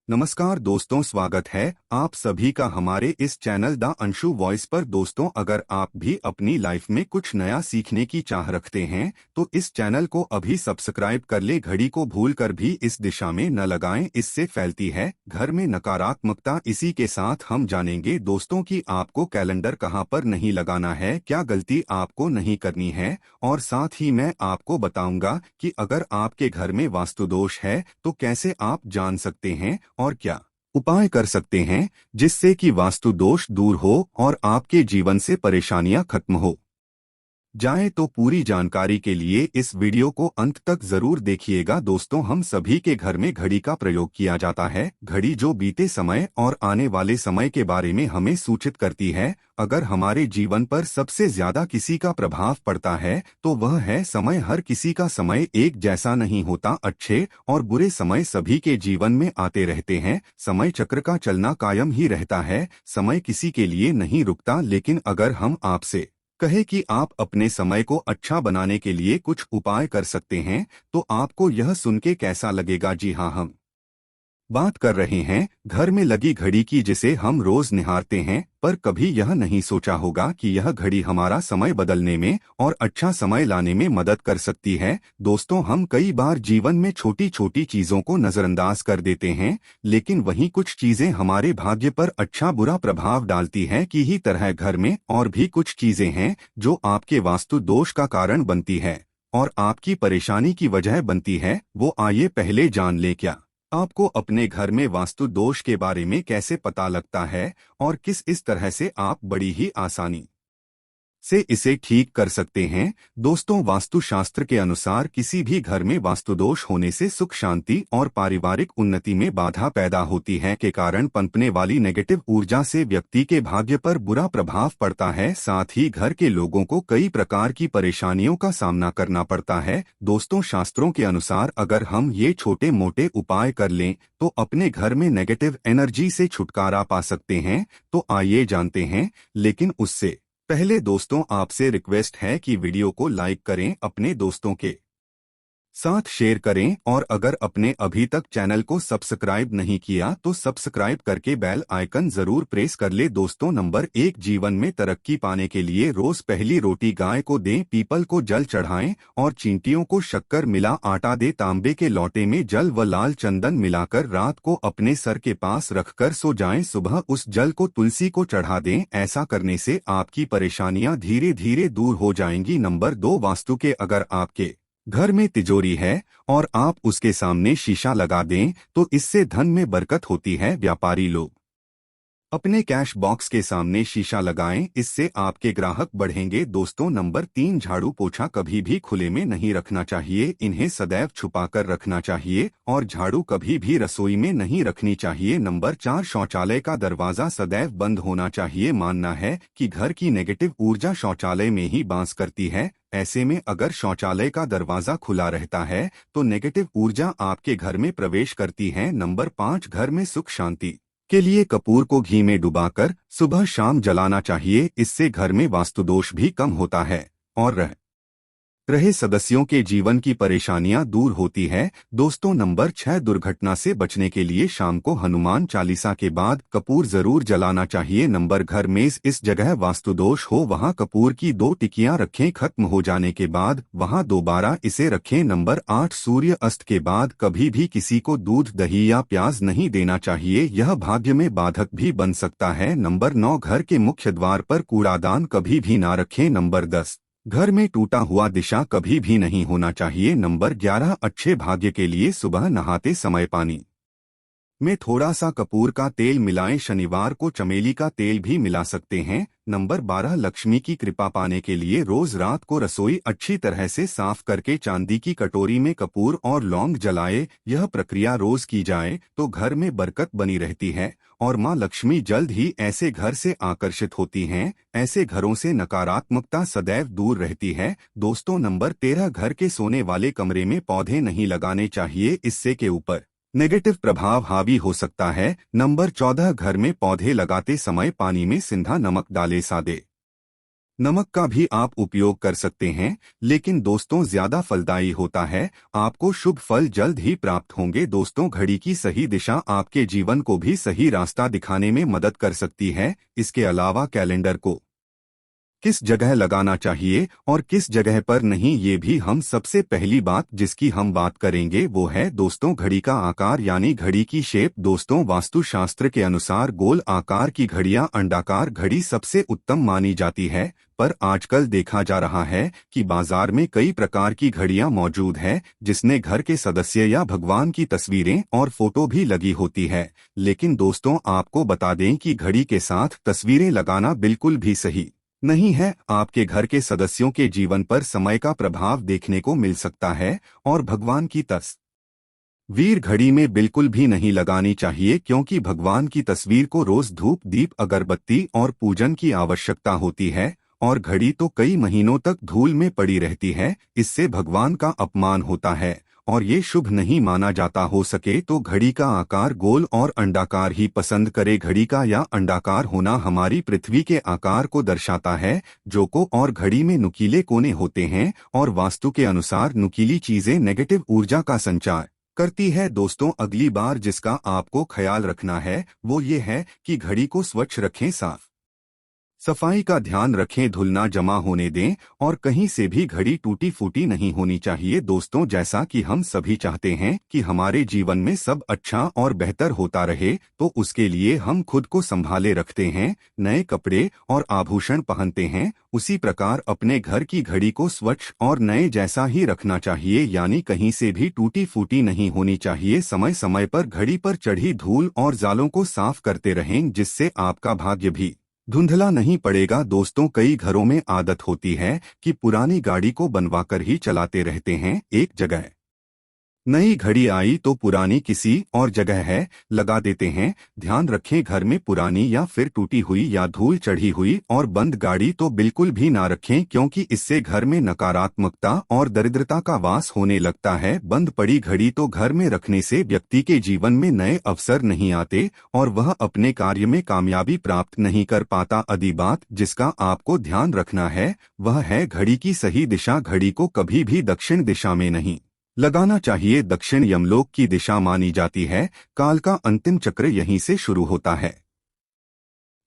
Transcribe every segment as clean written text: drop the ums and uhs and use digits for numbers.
नमस्कार दोस्तों, स्वागत है आप सभी का हमारे इस चैनल द अंशु वॉइस पर। दोस्तों, अगर आप भी अपनी लाइफ में कुछ नया सीखने की चाह रखते हैं तो इस चैनल को अभी सब्सक्राइब कर ले। घड़ी को भूलकर भी इस दिशा में न लगाएं, इससे फैलती है घर में नकारात्मकता। इसी के साथ हम जानेंगे दोस्तों कि आपको कैलेंडर कहां पर नहीं लगाना है, क्या गलती आपको नहीं करनी है, और साथ ही मैं आपको बताऊंगा कि अगर आपके घर में वास्तु दोष है तो कैसे आप जान सकते हैं और क्या उपाय कर सकते हैं जिससे कि वास्तु दोष दूर हो और आपके जीवन से परेशानियां खत्म हो जाए। तो पूरी जानकारी के लिए इस वीडियो को अंत तक जरूर देखिएगा। दोस्तों, हम सभी के घर में घड़ी का प्रयोग किया जाता है। घड़ी जो बीते समय और आने वाले समय के बारे में हमें सूचित करती है। अगर हमारे जीवन पर सबसे ज्यादा किसी का प्रभाव पड़ता है तो वह है समय। हर किसी का समय एक जैसा नहीं होता। अच्छे और बुरे समय सभी के जीवन में आते रहते हैं। समय चक्र का चलना कायम ही रहता है। समय किसी के लिए नहीं रुकता। लेकिन अगर हम आपसे कहे कि आप अपने समय को अच्छा बनाने के लिए कुछ उपाय कर सकते हैं तो आपको यह सुन के कैसा लगेगा? जी हाँ, हम बात कर रहे हैं घर में लगी घड़ी की, जिसे हम रोज निहारते हैं। पर कभी यह नहीं सोचा होगा कि यह घड़ी हमारा समय बदलने में और अच्छा समय लाने में मदद कर सकती है। दोस्तों, हम कई बार जीवन में छोटी छोटी चीजों को नजरअंदाज कर देते हैं, लेकिन वहीं कुछ चीजें हमारे भाग्य पर अच्छा बुरा प्रभाव डालती हैं। कि ही तरह घर में और भी कुछ चीजें हैं जो आपके वास्तु दोष का कारण बनती है और आपकी परेशानी की वजह बनती है। वो आइए पहले जान ले। क्या आपको अपने घर में वास्तु दोष के बारे में कैसे पता लगता है और किस इस तरह से आप बड़ी ही आसानी से इसे ठीक कर सकते हैं? दोस्तों, वास्तुशास्त्र के अनुसार किसी भी घर में वास्तुदोष होने से सुख शांति और पारिवारिक उन्नति में बाधा पैदा होती है। के कारण पनपने वाली नेगेटिव ऊर्जा से व्यक्ति के भाग्य पर बुरा प्रभाव पड़ता है। साथ ही घर के लोगों को कई प्रकार की परेशानियों का सामना करना पड़ता है। दोस्तों, शास्त्रों के अनुसार अगर हम ये छोटे मोटे उपाय कर लें तो अपने घर में नेगेटिव एनर्जी से छुटकारा पा सकते हैं। तो आइए जानते हैं, लेकिन उससे पहले दोस्तों आपसे रिक्वेस्ट है कि वीडियो को लाइक करें, अपने दोस्तों के साथ शेयर करें, और अगर अपने अभी तक चैनल को सब्सक्राइब नहीं किया तो सब्सक्राइब करके बेल आइकन जरूर प्रेस कर ले। दोस्तों, नंबर 1, जीवन में तरक्की पाने के लिए रोज पहली रोटी गाय को दें, पीपल को जल चढ़ाएं और चींटियों को शक्कर मिला आटा दे। तांबे के लोटे में जल व लाल चंदन मिलाकर रात को अपने सर के पास रखकर सो जाएं। सुबह उस जल को तुलसी को चढ़ा दें। ऐसा करने से आपकी परेशानियां धीरे धीरे दूर हो जाएंगी। नंबर 2, वास्तु के अगर आपके घर में तिजोरी है और आप उसके सामने शीशा लगा दें तो इससे धन में बरकत होती है। व्यापारी लोग अपने कैश बॉक्स के सामने शीशा लगाएं, इससे आपके ग्राहक बढ़ेंगे। दोस्तों, नंबर 3, झाड़ू पोछा कभी भी खुले में नहीं रखना चाहिए। इन्हें सदैव छुपाकर रखना चाहिए और झाड़ू कभी भी रसोई में नहीं रखनी चाहिए। नंबर 4, शौचालय का दरवाजा सदैव बंद होना चाहिए। मानना है कि घर की नेगेटिव ऊर्जा शौचालय में ही बास करती है। ऐसे में अगर शौचालय का दरवाजा खुला रहता है तो नेगेटिव ऊर्जा आपके घर में प्रवेश करती है। नंबर 5, घर में सुख शांति के लिए कपूर को घी में डुबाकर सुबह शाम जलाना चाहिए। इससे घर में वास्तुदोष भी कम होता है और रहे सदस्यों के जीवन की परेशानियां दूर होती है। दोस्तों, नंबर 6, दुर्घटना से बचने के लिए शाम को हनुमान चालीसा के बाद कपूर जरूर जलाना चाहिए। नंबर, घर में इस जगह वास्तुदोष हो वहां कपूर की 2 टिकियां रखें। खत्म हो जाने के बाद वहां दोबारा इसे रखें। नंबर 8, सूर्य अस्त के बाद कभी भी किसी को दूध दही या प्याज नहीं देना चाहिए, यह भाग्य में बाधक भी बन सकता है। नंबर 9, घर के मुख्य द्वार पर कूड़ादान कभी भी ना रखें। नंबर 10, घर में टूटा हुआ दिशा कभी भी नहीं होना चाहिए। नंबर 11, अच्छे भाग्य के लिए सुबह नहाते समय पानी में थोड़ा सा कपूर का तेल मिलाएं। शनिवार को चमेली का तेल भी मिला सकते हैं। नंबर 12, लक्ष्मी की कृपा पाने के लिए रोज रात को रसोई अच्छी तरह से साफ करके चांदी की कटोरी में कपूर और लौंग जलाए। यह प्रक्रिया रोज की जाए तो घर में बरकत बनी रहती है और मां लक्ष्मी जल्द ही ऐसे घर से आकर्षित होती हैं। ऐसे घरों से नकारात्मकता सदैव दूर रहती है। दोस्तों, नंबर 13, घर के सोने वाले कमरे में पौधे नहीं लगाने चाहिए, इससे के ऊपर नेगेटिव प्रभाव हावी हो सकता है। नंबर 14, घर में पौधे लगाते समय पानी में सिंधा नमक डाले। सादे नमक का भी आप उपयोग कर सकते हैं, लेकिन दोस्तों ज्यादा फलदायी होता है। आपको शुभ फल जल्द ही प्राप्त होंगे। दोस्तों, घड़ी की सही दिशा आपके जीवन को भी सही रास्ता दिखाने में मदद कर सकती है। इसके अलावा कैलेंडर को किस जगह लगाना चाहिए और किस जगह पर नहीं, ये भी हम सबसे पहली बात जिसकी हम बात करेंगे वो है दोस्तों घड़ी का आकार यानी घड़ी की शेप। दोस्तों, वास्तुशास्त्र के अनुसार गोल आकार की घड़ियां अंडाकार घड़ी सबसे उत्तम मानी जाती है, पर आजकल देखा जा रहा है कि बाजार में कई प्रकार की घड़ियां मौजूद है जिसमें घर के सदस्य या भगवान की तस्वीरें और फोटो भी लगी होती है। लेकिन दोस्तों, आपको बता दें कि घड़ी के साथ तस्वीरें लगाना बिल्कुल भी सही नहीं है। आपके घर के सदस्यों के जीवन पर समय का प्रभाव देखने को मिल सकता है और भगवान की तस्वीर घड़ी में बिल्कुल भी नहीं लगानी चाहिए, क्योंकि भगवान की तस्वीर को रोज धूप दीप अगरबत्ती और पूजन की आवश्यकता होती है और घड़ी तो कई महीनों तक धूल में पड़ी रहती है। इससे भगवान का अपमान होता है और ये शुभ नहीं माना जाता। हो सके तो घड़ी का आकार गोल और अंडाकार ही पसंद करे। घड़ी का या अंडाकार होना हमारी पृथ्वी के आकार को दर्शाता है। जोको और घड़ी में नुकीले कोने होते हैं और वास्तु के अनुसार नुकीली चीजें नेगेटिव ऊर्जा का संचार करती है। दोस्तों, अगली बार जिसका आपको ख्याल रखना है वो ये है कि घड़ी को स्वच्छ रखें, साफ सफाई का ध्यान रखें, धुलना जमा होने दें और कहीं से भी घड़ी टूटी फूटी नहीं होनी चाहिए। दोस्तों, जैसा कि हम सभी चाहते हैं कि हमारे जीवन में सब अच्छा और बेहतर होता रहे, तो उसके लिए हम खुद को संभाले रखते हैं, नए कपड़े और आभूषण पहनते हैं। उसी प्रकार अपने घर की घड़ी को स्वच्छ और नए जैसा ही रखना चाहिए, यानी कहीं से भी टूटी फूटी नहीं होनी चाहिए। समय समय पर घड़ी पर चढ़ी धूल और जालों को साफ करते रहें, जिससे आपका भाग्य भी धुंधला नहीं पड़ेगा। दोस्तों, कई घरों में आदत होती है कि पुरानी गाड़ी को बनवाकर ही चलाते रहते हैं। एक जगह नई घड़ी आई तो पुरानी किसी और जगह है लगा देते हैं। ध्यान रखें, घर में पुरानी या फिर टूटी हुई या धूल चढ़ी हुई और बंद गाड़ी तो बिल्कुल भी ना रखें, क्योंकि इससे घर में नकारात्मकता और दरिद्रता का वास होने लगता है। बंद पड़ी घड़ी तो घर में रखने से व्यक्ति के जीवन में नए अवसर नहीं आते और वह अपने कार्य में कामयाबी प्राप्त नहीं कर पाता। अगली बात जिसका आपको ध्यान रखना है वह है घड़ी की सही दिशा। घड़ी को कभी भी दक्षिण दिशा में नहीं लगाना चाहिए। दक्षिण यमलोक की दिशा मानी जाती है। काल का अंतिम चक्र यहीं से शुरू होता है,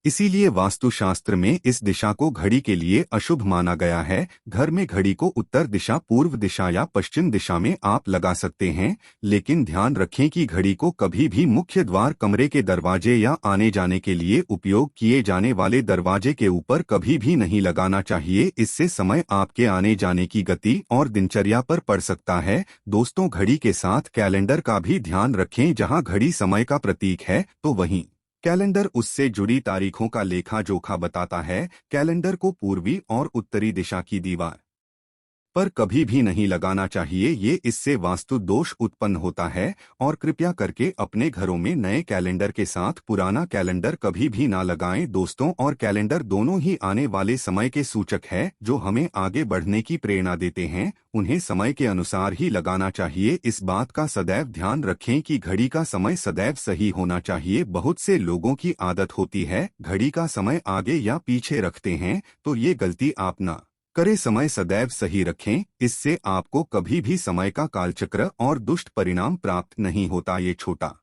इसीलिए वास्तुशास्त्र में इस दिशा को घड़ी के लिए अशुभ माना गया है। घर में घड़ी को उत्तर दिशा, पूर्व दिशा या पश्चिम दिशा में आप लगा सकते हैं, लेकिन ध्यान रखें कि घड़ी को कभी भी मुख्य द्वार, कमरे के दरवाजे या आने जाने के लिए उपयोग किए जाने वाले दरवाजे के ऊपर कभी भी नहीं लगाना चाहिए। इससे समय आपके आने जाने की गति और दिनचर्या पर पड़ सकता है। दोस्तों, घड़ी के साथ कैलेंडर का भी ध्यान रखें। जहां घड़ी समय का प्रतीक है तो वहीं कैलेंडर उससे जुड़ी तारीखों का लेखा जोखा बताता है। कैलेंडर को पूर्वी और उत्तरी दिशा की दीवार पर कभी भी नहीं लगाना चाहिए, ये इससे वास्तु दोष उत्पन्न होता है। और कृपया करके अपने घरों में नए कैलेंडर के साथ पुराना कैलेंडर कभी भी ना लगाएं। दोस्तों, और कैलेंडर दोनों ही आने वाले समय के सूचक है जो हमें आगे बढ़ने की प्रेरणा देते हैं। उन्हें समय के अनुसार ही लगाना चाहिए। इस बात का सदैव ध्यान रखें कि घड़ी का समय सदैव सही होना चाहिए। बहुत से लोगों की आदत होती है घड़ी का समय आगे या पीछे रखते हैं, तो ये गलती आप ना करे। समय सदैव सही रखें, इससे आपको कभी भी समय का कालचक्र और दुष्ट परिणाम प्राप्त नहीं होता। ये छोटा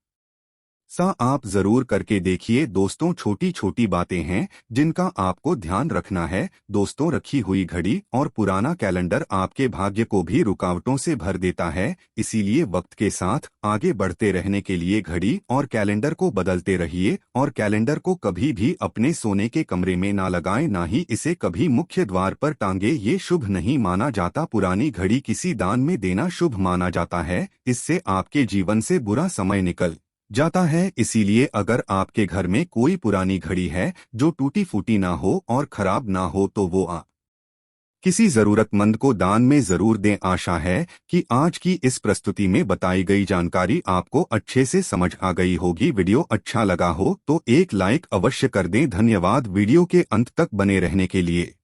सा आप जरूर करके देखिए। दोस्तों, छोटी छोटी बातें हैं जिनका आपको ध्यान रखना है। दोस्तों, रखी हुई घड़ी और पुराना कैलेंडर आपके भाग्य को भी रुकावटों से भर देता है, इसीलिए वक्त के साथ आगे बढ़ते रहने के लिए घड़ी और कैलेंडर को बदलते रहिए। और कैलेंडर को कभी भी अपने सोने के कमरे में ना लगाएं, ना ही इसे कभी मुख्य द्वार पर टांगे, ये शुभ नहीं माना जाता। पुरानी घड़ी किसी दान में देना शुभ माना जाता है, इससे आपके जीवन से बुरा समय निकल जाता है। इसीलिए अगर आपके घर में कोई पुरानी घड़ी है जो टूटी फूटी ना हो और खराब ना हो तो वो किसी जरूरतमंद को दान में जरूर दें। आशा है कि आज की इस प्रस्तुति में बताई गई जानकारी आपको अच्छे से समझ आ गई होगी। वीडियो अच्छा लगा हो तो एक लाइक अवश्य कर दें। धन्यवाद वीडियो के अंत तक बने रहने के लिए।